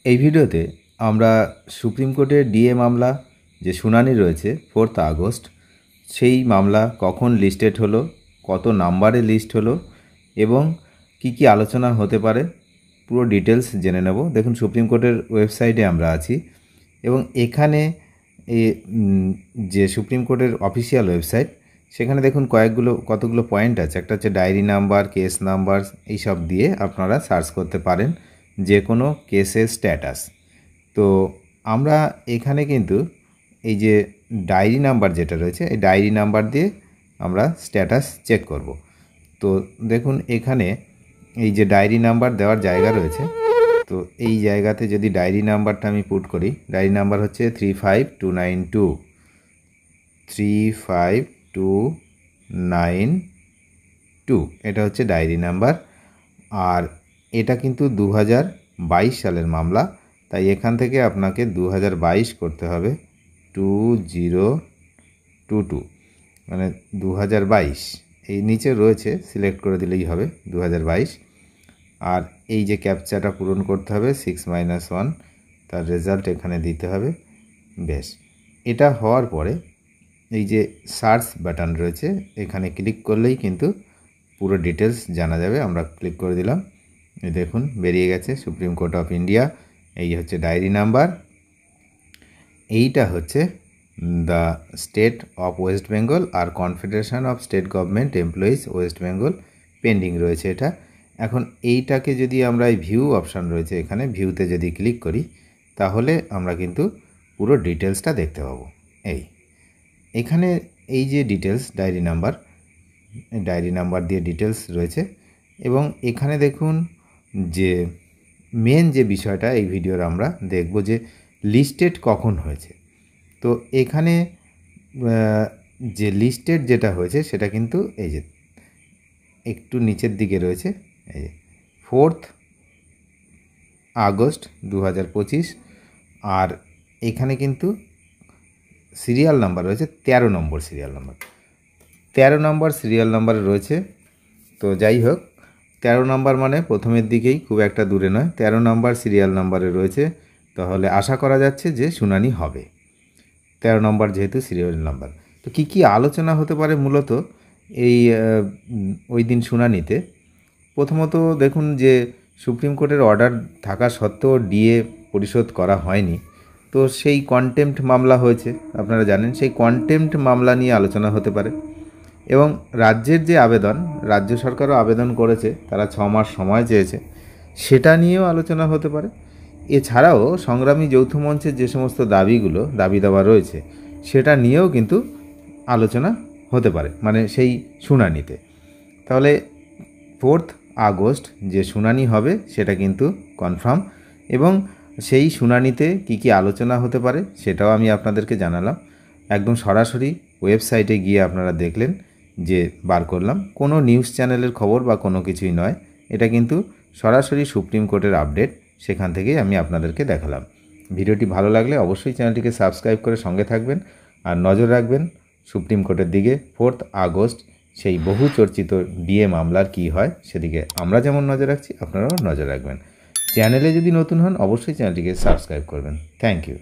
এই ভিডিওতে আমরা সুপ্রিম কোর্টের ডিএ মামলা যে শুনানি রয়েছে 4 আগস্ট, সেই মামলা কখন লিস্টেড হলো, কত নাম্বারে লিস্ট হলো এবং কি কি আলোচনা হতে পারে পুরো ডিটেলস জেনে নেব। দেখুন, সুপ্রিম কোর্টের ওয়েবসাইটে আমরা আছি এবং এখানে যে সুপ্রিম কোর্টের অফিসিয়াল ওয়েবসাইট, সেখানে দেখুন কতগুলো পয়েন্ট আছে। একটা হচ্ছে ডায়েরি নাম্বার, কেস নাম্বার, এইসব দিয়ে আপনারা সার্চ করতে পারেন যে কোনো কেসের স্ট্যাটাস। তো আমরা এখানে কিন্তু এই যে ডায়েরি নাম্বার যেটা রয়েছে, এই ডায়েরি নাম্বার দিয়ে আমরা স্ট্যাটাস চেক করব। তো দেখুন, এখানে এই যে ডায়েরি নাম্বার দেওয়ার জায়গা রয়েছে, তো এই জায়গাতে যদি ডায়েরি নাম্বারটা আমি পুট করি, ডায়েরি নাম্বার হচ্ছে 35292, এটা হচ্ছে ডায়েরি নাম্বার। আর এটা কিন্তু 2022 সালের মামলা, তাই এখান থেকে আপনাকে 2022 করতে হবে, 2022, মানে 2022 এই নিচে রয়েছে, সিলেক্ট করে দিলেই হবে 2022। আর এই যে ক্যাপচাটা পূরণ করতে হবে 6-1, তার রেজাল্ট এখানে দিতে হবে। বেশ, এটা হওয়ার পরে এই যে সার্চ বাটন রয়েছে, এখানে ক্লিক করলেই কিন্তু পুরো ডিটেলস জানা যাবে। আমরা ক্লিক করে দিলাম, এই দেখুন বেরিয়ে গেছে সুপ্রিম কোর্ট অফ ইন্ডিয়া। এই হচ্ছে ডায়েরি নাম্বার, এইটা হচ্ছে the state of West Bengal আর confederation of state government employees West Bengal, pending রয়েছে এটা। এখন এইটাকে যদি আমরা এই ভিউ অপশান রয়েছে এখানে, ভিউতে যদি ক্লিক করি, তাহলে আমরা কিন্তু পুরো ডিটেলসটা দেখতে পাবো। এখানে এই যে ডিটেলস, ডায়েরি নাম্বার দিয়ে ডিটেলস রয়েছে। এবং এখানে দেখুন যে মেন যে বিষয়টা এই ভিডিওর আমরা দেখব যে লিস্টেড কখন হয়েছে। তো এখানে যে লিস্টেড যেটা হয়েছে সেটা কিন্তু এই যে একটু নিচের দিকে রয়েছে, এই যে 4 আগস্ট 2025। আর এখানে কিন্তু সিরিয়াল নাম্বার রয়েছে 13 নম্বর সিরিয়াল নাম্বার, 13 নম্বর সিরিয়াল নাম্বারে রয়েছে। তো যাই হোক, 13 নম্বর মানে প্রথমের দিকেই, খুব একটা দূরে নয়, 13 নম্বর সিরিয়াল নাম্বারে রয়েছে। তাহলে আশা করা যাচ্ছে যে শুনানি হবে, 13 নম্বর যেহেতু সিরিয়াল নাম্বার। তো কি কি আলোচনা হতে পারে মূলত এই ওই দিন শুনানিতে? প্রথমত দেখুন যে সুপ্রিম কোর্টের অর্ডার থাকা সত্ত্বেও ডিএ পরিশোধ করা হয়নি, তো সেই কন্টেম্প্ট মামলা হয়েছে, আপনারা জানেন, সেই কন্টেম্প্ট মামলা নিয়ে আলোচনা হতে পারে। এবং রাজ্যের যে আবেদন, রাজ্য সরকারও আবেদন করেছে, তারা 6 মাস সময় চেয়েছে, সেটা নিয়েও আলোচনা হতে পারে। এছাড়াও সংগ্রামী যৌথ মঞ্চের যে সমস্ত দাবি দাবা রয়েছে, সেটা নিয়েও কিন্তু আলোচনা হতে পারে, মানে সেই শুনানিতে। তাহলে 4 আগস্ট যে শুনানি হবে সেটা কিন্তু কনফার্ম। এবং সেই শুনানিতে কি কি আলোচনা হতে পারে সেটাও আমি আপনাদেরকে জানালাম। একদম সরাসরি ওয়েবসাইটে গিয়ে আপনারা দেখলেন যে বার করলাম, কোনো নিউজ চ্যানেলের খবর বা কোনো কিছুই নয়, এটা কিন্তু সরাসরি সুপ্রিম কোর্টের আপডেট, সেখান থেকেই আমি আপনাদেরকে দেখালাম। ভিডিওটি ভালো লাগলে অবশ্যই চ্যানেলটিকে সাবস্ক্রাইব করে সঙ্গে থাকবেন আর নজর রাখবেন সুপ্রিম কোর্টের দিকে। 4 আগস্ট সেই বহু চর্চিত ডিএ মামলার কি হয় সেদিকে আমরা যেমন নজর রাখছি, আপনারাও নজর রাখবেন। চ্যানেলে যদি নতুন হন অবশ্যই চ্যানেলটিকে সাবস্ক্রাইব করবেন। Thank you.